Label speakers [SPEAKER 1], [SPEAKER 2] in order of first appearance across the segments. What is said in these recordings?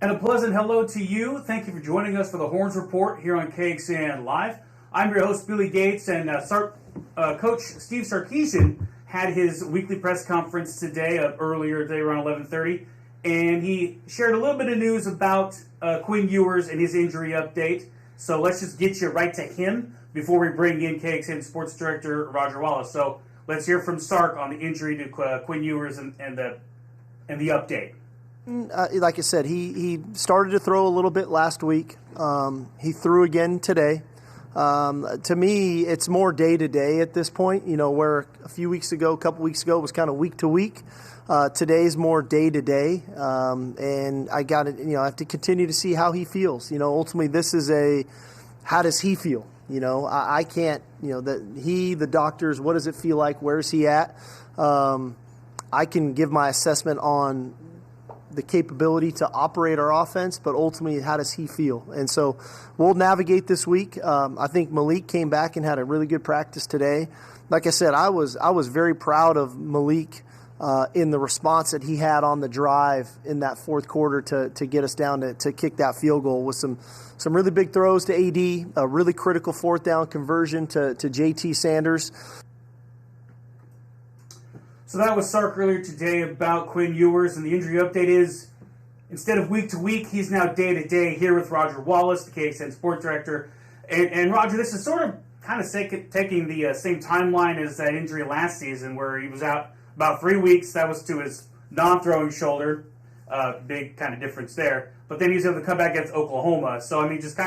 [SPEAKER 1] And a pleasant hello to you. Thank you for joining us for the Horns Report here on KXAN Live. I'm your host, Billy Gates, and Coach Steve Sarkisian had his weekly press conference today, earlier today around 11:30, and he shared a little bit of news about Quinn Ewers and his injury update. So let's just get you right to him before we bring in KXAN Sports Director Roger Wallace. So let's hear from Sark on the injury to Quinn Ewers and the update.
[SPEAKER 2] Like I said, he started to throw a little bit last week. He threw again today. To me, it's more day to day at this point. You know, where a couple weeks ago, it was kind of week to week. Today's more day to day, and I got it. I have to continue to see how he feels. Ultimately, this is how does he feel? I can't. The doctors. What does it feel like? Where's he at? I can give my assessment on the capability to operate our offense, but ultimately, how does he feel? And so we'll navigate this week. I think Malik came back and had a really good practice today. Like I said, I was very proud of Malik in the response that he had on the drive in that fourth quarter to get us down to kick that field goal with some really big throws to AD, a really critical fourth down conversion to JT Sanders.
[SPEAKER 1] So that was Sark earlier today about Quinn Ewers, and the injury update is, instead of week to week, he's now day to day here with Roger Wallace, the KXAN Sports Director. And Roger, this is sort of kind of taking the same timeline as that injury last season, where he was out about 3 weeks. That was to his non-throwing shoulder. Big kind of difference there. But then he was able to come back against Oklahoma. So, I mean, just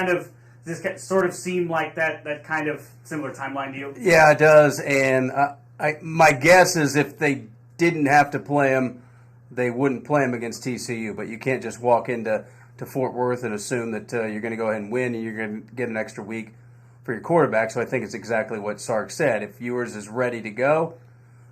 [SPEAKER 1] sort of seemed like that kind of similar timeline to you?
[SPEAKER 3] Yeah, it does. And my guess is if they didn't have to play him, they wouldn't play him against TCU. But you can't just walk into Fort Worth and assume that you're going to go ahead and win and you're going to get an extra week for your quarterback. So I think it's exactly what Sark said. If Ewers is ready to go,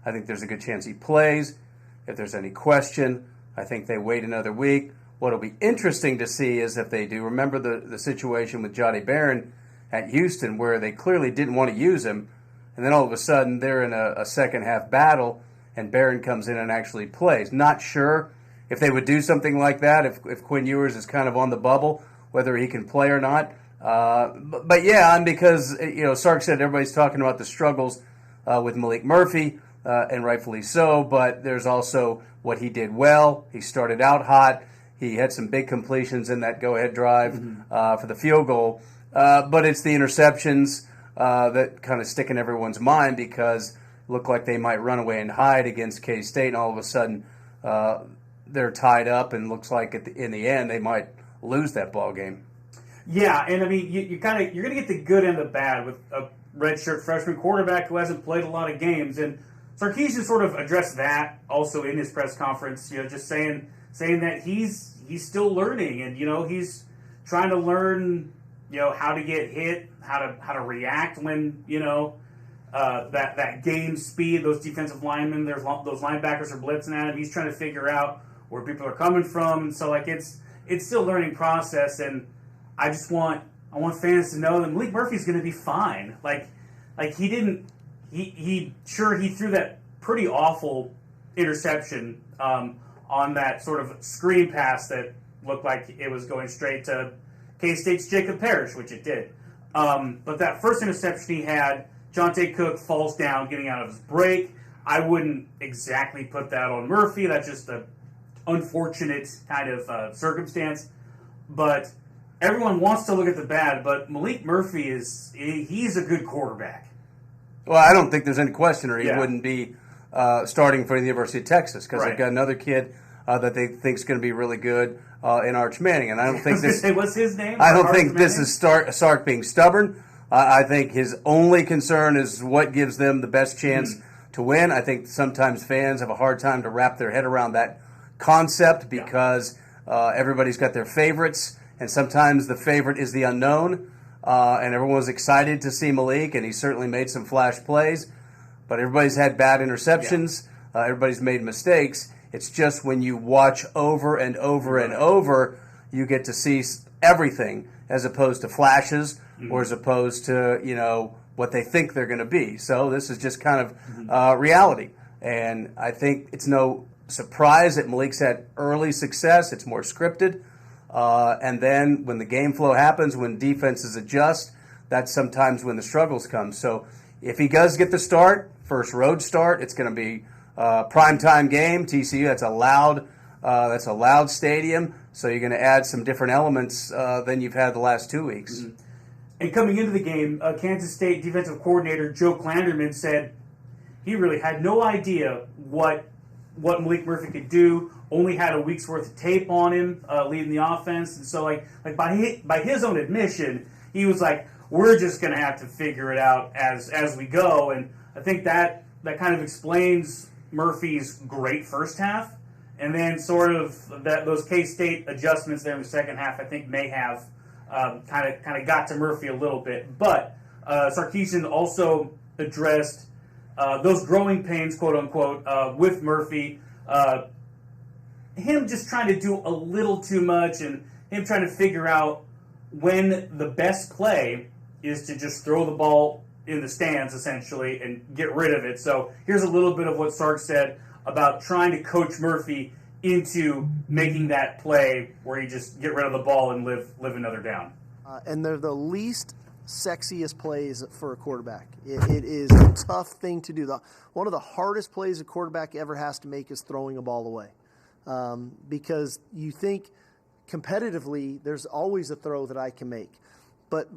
[SPEAKER 3] I think there's a good chance he plays. If there's any question, I think they wait another week. What'll be interesting to see is if they do. Remember the situation with Johnny Barron at Houston where they clearly didn't want to use him. And then all of a sudden, they're in a second-half battle, and Barron comes in and actually plays. Not sure if they would do something like that, if Quinn Ewers is kind of on the bubble, whether he can play or not. But yeah, and because, Sark said everybody's talking about the struggles with Malik Murphy, and rightfully so, but there's also what he did well. He started out hot. He had some big completions in that go-ahead drive for the field goal. But it's the interceptions that kind of stick in everyone's mind because it looked like they might run away and hide against K-State, and all of a sudden they're tied up, and looks like in the end they might lose that ball game.
[SPEAKER 1] Yeah, and I mean you're going to get the good and the bad with a redshirt freshman quarterback who hasn't played a lot of games, and Sarkisian sort of addressed that also in his press conference. Just saying that he's still learning, and he's trying to learn. How to get hit, how to react when, that game speed, those defensive linemen, those linebackers are blitzing at him. He's trying to figure out where people are coming from. And so, it's still a learning process, and I want fans to know that Malik Murphy's going to be fine. He threw that pretty awful interception on that sort of screen pass that looked like it was going straight to K-State's Jacob Parrish, which it did. But that first interception he had, Jonte Cook falls down getting out of his break. I wouldn't exactly put that on Murphy. That's just an unfortunate kind of circumstance. But everyone wants to look at the bad, but Malik Murphy he's a good quarterback.
[SPEAKER 3] Well, I don't think there's any question or he wouldn't be starting for the University of Texas because they've got another kid that they think is going to be really good in Arch Manning, and I don't think this.
[SPEAKER 1] What's his name?
[SPEAKER 3] I don't think this is Sark being stubborn. I think his only concern is what gives them the best chance to win. I think sometimes fans have a hard time to wrap their head around that concept because everybody's got their favorites, and sometimes the favorite is the unknown. And everyone's excited to see Malik, and he certainly made some flash plays. But everybody's had bad interceptions. Everybody's made mistakes. It's just when you watch over and over and over, you get to see everything as opposed to flashes or as opposed to, what they think they're going to be. So this is just kind of reality. And I think it's no surprise that Malik's had early success. It's more scripted. And then when the game flow happens, when defenses adjust, that's sometimes when the struggles come. So if he does get the start, first road start, it's going to be a primetime game. TCU, that's a loud stadium. So you're going to add some different elements than you've had the last 2 weeks.
[SPEAKER 1] Mm-hmm. And coming into the game, Kansas State defensive coordinator Joe Klanderman said he really had no idea what Malik Murphy could do. Only had a week's worth of tape on him leading the offense, and so like by his own admission, he was like, "We're just going to have to figure it out as we go." And I think that kind of explains Murphy's great first half, and then sort of those K-State adjustments there in the second half, I think may have kind of got to Murphy a little bit. But Sarkisian also addressed those growing pains, quote unquote, with Murphy. Him just trying to do a little too much, and him trying to figure out when the best play is to just throw the ball in the stands, essentially, and get rid of it. So here's a little bit of what Sark said about trying to coach Murphy into making that play where you just get rid of the ball and live another down.
[SPEAKER 2] And they're the least sexiest plays for a quarterback. It is a tough thing to do. One of the hardest plays a quarterback ever has to make is throwing a ball away. Because you think competitively there's always a throw that I can make. But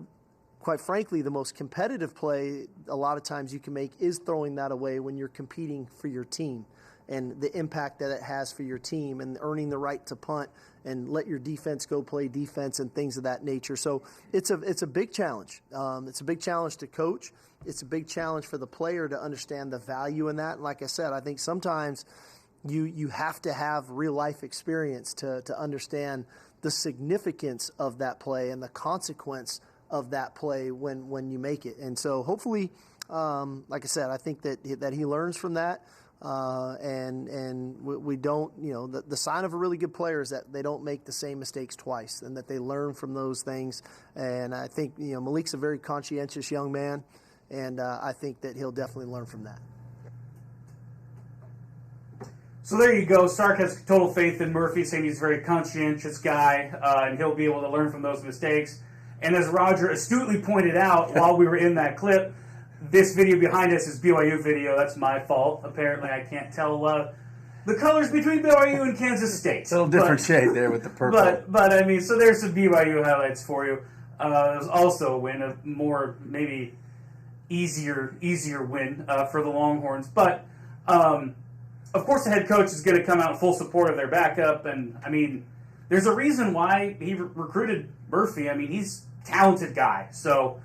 [SPEAKER 2] quite frankly, the most competitive play a lot of times you can make is throwing that away when you're competing for your team and the impact that it has for your team and earning the right to punt and let your defense go play defense and things of that nature. So it's a big challenge. It's a big challenge to coach. It's a big challenge for the player to understand the value in that. And like I said, I think sometimes you have to have real life experience to understand the significance of that play and the consequence of that play when you make it. And so hopefully, like I said, I think that he learns from that. And we don't, the sign of a really good player is that they don't make the same mistakes twice and that they learn from those things. And I think, Malik's a very conscientious young man, and I think that he'll definitely learn from that.
[SPEAKER 1] So there you go. Sark has total faith in Murphy, saying he's a very conscientious guy, and he'll be able to learn from those mistakes. And as Roger astutely pointed out while we were in that clip, this video behind us is BYU video. That's my fault. Apparently, I can't tell the colors between BYU and Kansas State.
[SPEAKER 3] It's a little different shade there with the purple.
[SPEAKER 1] But I mean, so there's some BYU highlights for you. There's also a win, a more maybe easier win for the Longhorns. But of course, the head coach is going to come out in full support of their backup. And I mean, there's a reason why he recruited Murphy. I mean, he's a talented guy. So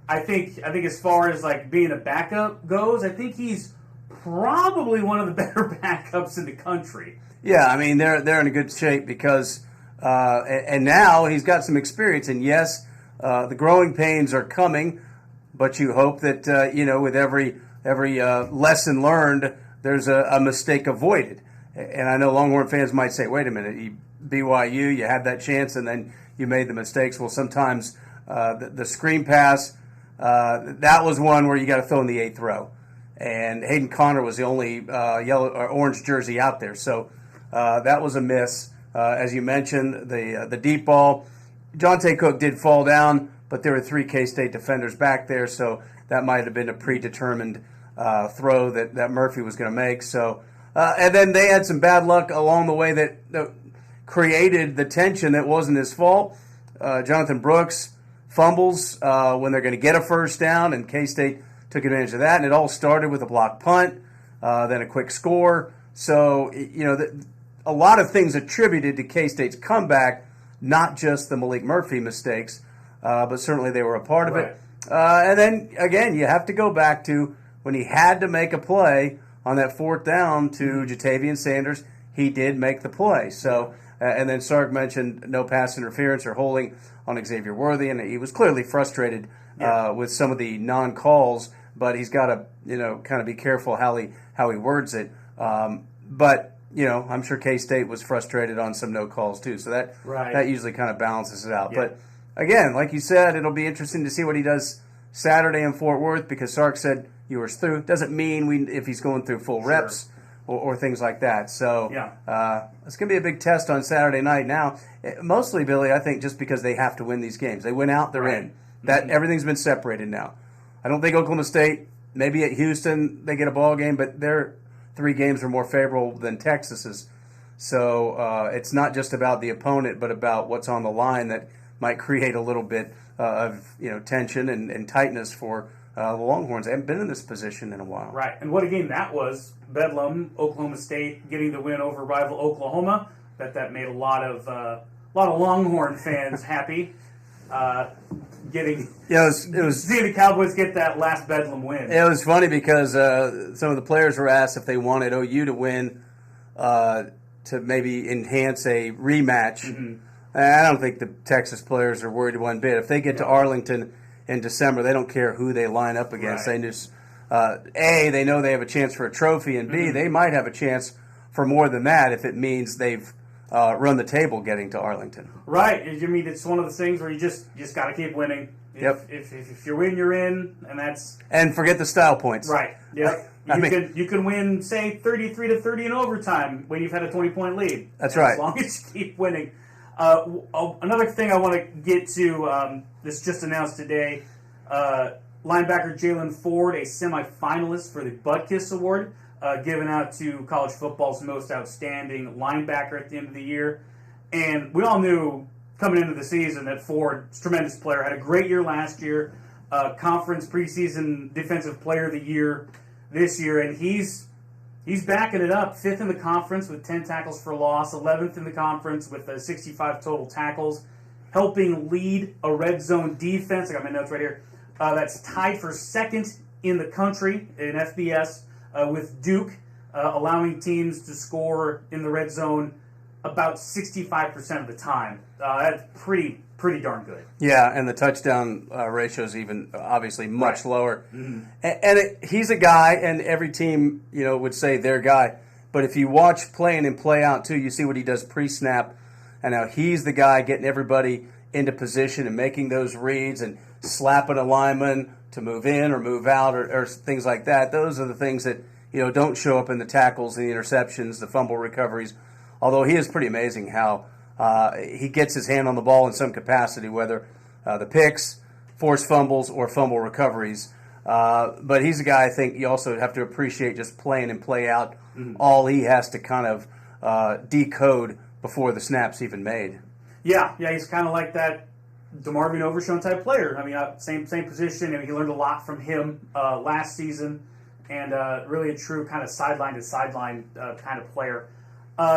[SPEAKER 1] I think as far as like being a backup goes, I think he's probably one of the better backups in the country.
[SPEAKER 3] Yeah, I mean they're in a good shape because and now he's got some experience. And yes, the growing pains are coming, but you hope that with every lesson learned, there's a mistake avoided. And I know Longhorn fans might say, "Wait a minute, BYU, you had that chance and then you made the mistakes." Well, sometimes the screen pass. That was one where you got to throw in the 8th row, and Hayden Connor was the only yellow or orange jersey out there, so that was a miss. As you mentioned, the deep ball, Jonte Cook did fall down, but there were 3 K-State defenders back there, so that might have been a predetermined throw that Murphy was going to make. So, and then they had some bad luck along the way that created the tension that wasn't his fault. Jonathan Brooks fumbles when they're going to get a first down, and K-State took advantage of that, and it all started with a blocked punt, then a quick score. So, a lot of things attributed to K-State's comeback, not just the Malik Murphy mistakes, but certainly they were a part of it. And then, again, you have to go back to when he had to make a play on that 4th down to Jatavian Sanders, he did make the play. So, and then Sark mentioned no pass interference or holding on Xavier Worthy, and he was clearly frustrated with some of the non-calls, but he's got to, kind of be careful how he words it. But, I'm sure K-State was frustrated on some no calls too, so that usually kind of balances it out. Yeah. But again, like you said, it'll be interesting to see what he does Saturday in Fort Worth, because Sark said you were through. Doesn't mean if he's going through full reps, or things like that. So
[SPEAKER 1] Yeah.
[SPEAKER 3] it's going to be a big test on Saturday night. Now, mostly, Billy, I think just because they have to win these games. They win out, they're
[SPEAKER 1] Right.
[SPEAKER 3] in. That everything's been separated now. I don't think Oklahoma State, maybe at Houston they get a ball game, but their 3 games are more favorable than Texas's. So it's not just about the opponent, but about what's on the line that might create a little bit of tension and tightness for the Longhorns. They haven't been in this position in a while.
[SPEAKER 1] Right, and what a game that was. Bedlam, Oklahoma State getting the win over rival Oklahoma. Bet that made a lot of Longhorn fans happy. Getting
[SPEAKER 3] It was
[SPEAKER 1] seeing the Cowboys get that last Bedlam win.
[SPEAKER 3] It was funny because some of the players were asked if they wanted OU to win to maybe enhance a rematch.
[SPEAKER 1] Mm-hmm.
[SPEAKER 3] I don't think the Texas players are worried one bit. If they get to Arlington in December, they don't care who they line up against.
[SPEAKER 1] Right.
[SPEAKER 3] They just A, they know they have a chance for a trophy, and B, they might have a chance for more than that if it means they've run the table getting to Arlington.
[SPEAKER 1] Right. I mean, it's one of those things where you just got to keep winning. If you win, you're in, and that's
[SPEAKER 3] And forget the style points.
[SPEAKER 1] right. Yep. You can win, say, 33-30 in overtime when you've had a 20-point lead.
[SPEAKER 3] That's
[SPEAKER 1] And
[SPEAKER 3] right.
[SPEAKER 1] As long as you keep winning. Another thing I want to get to, this just announced today, linebacker Jalen Ford, a semifinalist for the Butkus Award, given out to college football's most outstanding linebacker at the end of the year. And we all knew coming into the season that Ford's a tremendous player, had a great year last year, conference preseason defensive player of the year this year, and he's backing it up. 5th in the conference with 10 tackles for loss, 11th in the conference with 65 total tackles, helping lead a red zone defense. I got my notes right here. That's tied for 2nd in the country in FBS with Duke, allowing teams to score in the red zone about 65% of the time. That's pretty darn good.
[SPEAKER 3] Yeah, and the touchdown ratio is even obviously much lower. Mm-hmm. And he's a guy, and every team would say their guy. But if you watch play in and play out too, you see what he does pre-snap, and how he's the guy getting everybody into position and making those reads and slapping a lineman to move in or move out or things like that. Those are the things that don't show up in the tackles, the interceptions, the fumble recoveries. Although he is pretty amazing how he gets his hand on the ball in some capacity, whether the picks, forced fumbles, or fumble recoveries. But he's a guy I think you also have to appreciate just playing and play out all he has to kind of decode before the snap's even made.
[SPEAKER 1] Yeah, he's kind of like that DeMarvin Overshown type player. I mean, same position. I mean, he learned a lot from him last season, and really a true kind of sideline to sideline kind of player.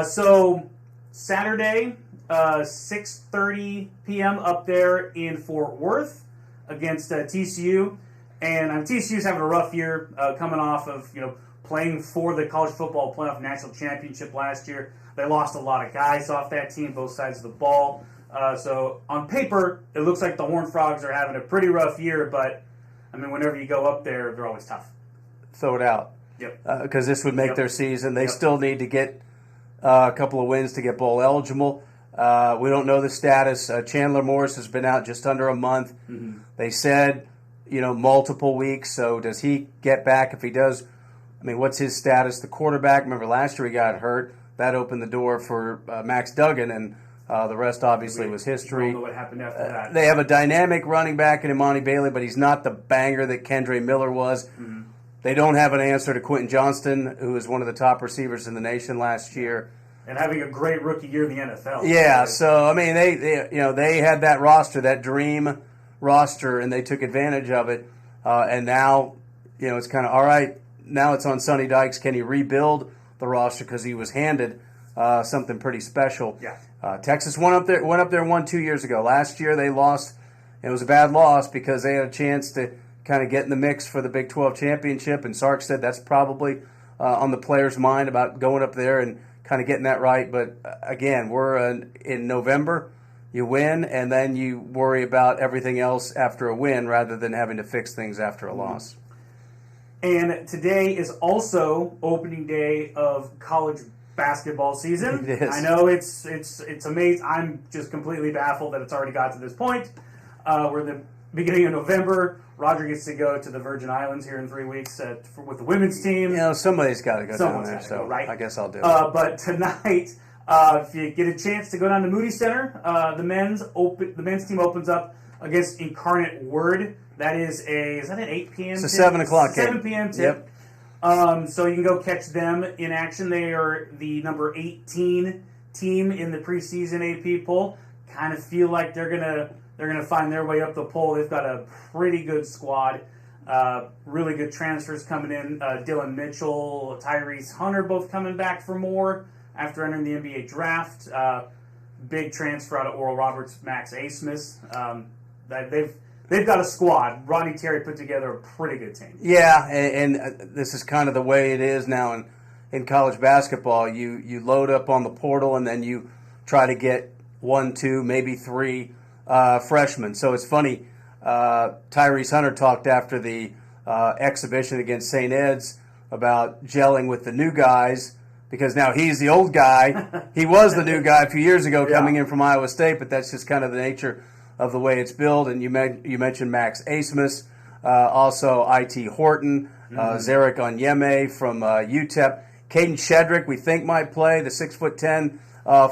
[SPEAKER 1] So Saturday, 6:30 p.m. up there in Fort Worth against TCU, and TCU's having a rough year, coming off of playing for the college football playoff national championship last year. They lost a lot of guys off that team, both sides of the ball. So on paper, it looks like the Horned Frogs are having a pretty rough year, but I mean, whenever you go up there, they're always tough.
[SPEAKER 3] Throw it out.
[SPEAKER 1] Yep.
[SPEAKER 3] Because this would make
[SPEAKER 1] Yep.
[SPEAKER 3] their season. They
[SPEAKER 1] Yep.
[SPEAKER 3] still need to get a couple of wins to get bowl eligible. We don't know the status. Chandler Morris has been out just under a month. Mm-hmm. They said, multiple weeks. So does he get back? If he does, I mean, what's his status? The quarterback, remember last year he got hurt. That opened the door for Max Duggan, and the rest obviously was history.
[SPEAKER 1] We don't know what happened after that.
[SPEAKER 3] They have a dynamic running back in Imani Bailey, but he's not the banger that Kendre Miller was. Mm-hmm. They don't have an answer to Quentin Johnston, who was one of the top receivers in the nation last year.
[SPEAKER 1] And having a great rookie year in the NFL.
[SPEAKER 3] Yeah, so I mean, they had that roster, that dream roster, and they took advantage of it. And now, it's kind of all right. Now it's on Sonny Dykes. Can he rebuild the roster because he was handed something pretty special?
[SPEAKER 1] Yeah.
[SPEAKER 3] Texas went up there and won 2 years ago. Last year they lost. It was a bad loss because they had a chance to kind of get in the mix for the Big 12 championship. And Sark said that's probably on the players' mind about going up there and kind of getting that right. But again, we're in November. You win, and then you worry about everything else after a win rather than having to fix things after a loss.
[SPEAKER 1] And today is also opening day of college basketball season.
[SPEAKER 3] It is.
[SPEAKER 1] I know it's amazing. I'm just completely baffled that it's already got to this point where the beginning of November, Roger gets to go to the Virgin Islands here in 3 weeks with the women's team.
[SPEAKER 3] You know, somebody's got to go down
[SPEAKER 1] Someone's
[SPEAKER 3] there,
[SPEAKER 1] gotta
[SPEAKER 3] so
[SPEAKER 1] go, right?
[SPEAKER 3] I guess I'll do it.
[SPEAKER 1] But tonight, if you get a chance to go down to Moody Center, the men's team opens up against Incarnate Word. That is an 8 p.m.
[SPEAKER 3] It's a 7 o'clock game.
[SPEAKER 1] 7 p.m. tip.
[SPEAKER 3] Yep.
[SPEAKER 1] So you can go catch them in action. They are the number 18 team in the preseason AP poll. Kind of feel like they're gonna find their way up the poll. They've got a pretty good squad. Really good transfers coming in. Dylan Mitchell, Tyrese Hunter, both coming back for more after entering the NBA draft. Big transfer out of Oral Roberts, Max Asmus. They've got a squad. Rodney Terry put together a pretty good team.
[SPEAKER 3] Yeah, and this is kind of the way it is now in college basketball. You load up on the portal and then you try to get 1, 2, maybe 3 freshmen. So it's funny. Tyrese Hunter talked after the exhibition against St. Ed's about gelling with the new guys because now he's the old guy. He was the new guy a few years ago coming in from Iowa State, but that's just kind of the nature of the way it's built. And you mentioned Max Asmus, also I.T. Horton, Zarek Onyeme from UTEP. Caden Shedrick, we think might play, the 6'10"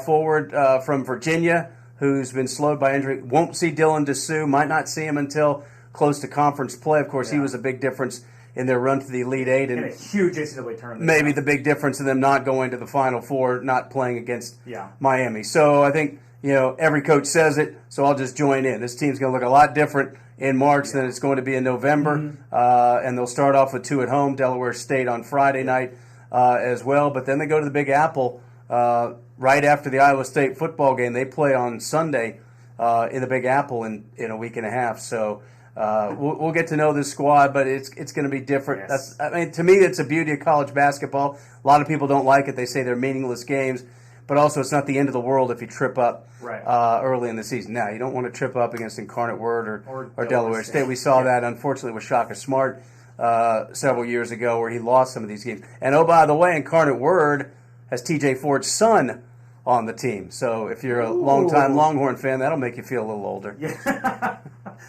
[SPEAKER 3] forward from Virginia, who's been slowed by injury. Won't see Dylan Dessou, might not see him until close to conference play. Of course, he was a big difference in their run to the Elite Eight.
[SPEAKER 1] And a huge NCAA tournament.
[SPEAKER 3] Maybe the big difference in them not going to the Final Four, not playing against Miami. So I think, every coach says it, so I'll just join in. This team's going to look a lot different in March than it's going to be in November. And they'll start off with 2 at home, Delaware State on Friday night as well. But then they go to the Big Apple right after the Iowa State football game. They play on Sunday in the Big Apple in a week and a half. So we'll get to know this squad, but it's going to be different.
[SPEAKER 1] Yes.
[SPEAKER 3] To me, it's a beauty of college basketball. A lot of people don't like it. They say they're meaningless games. But also, it's not the end of the world if you trip up early in the season. Now, you don't want to trip up against Incarnate Word or Delaware State. We saw that, unfortunately, with Shaka Smart several years ago where he lost some of these games. And, oh, by the way, Incarnate Word has T.J. Ford's son on the team. So if you're a longtime Longhorn fan, that'll make you feel a little older.
[SPEAKER 1] Yeah.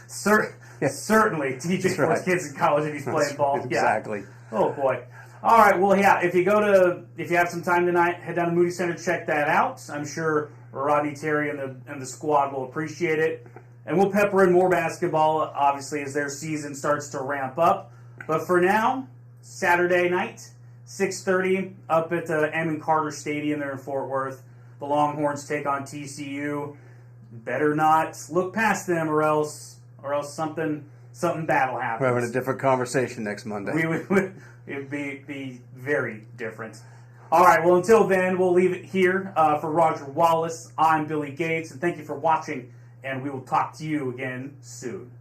[SPEAKER 1] Certainly. T.J. Ford's kid's in college and he's playing ball.
[SPEAKER 3] Exactly.
[SPEAKER 1] Yeah. Oh, boy. All right, well, if you have some time tonight, head down to Moody Center, check that out. I'm sure Rodney Terry and the squad will appreciate it. And we'll pepper in more basketball, obviously, as their season starts to ramp up. But for now, Saturday night, 6:30, up at the Amon Carter Stadium there in Fort Worth. The Longhorns take on TCU. Better not look past them, or else something bad will happen.
[SPEAKER 3] We're having a different conversation next Monday.
[SPEAKER 1] It'd be very different. All right, well, until then, we'll leave it here. For Roger Wallace, I'm Billy Gates, and thank you for watching, and we will talk to you again soon.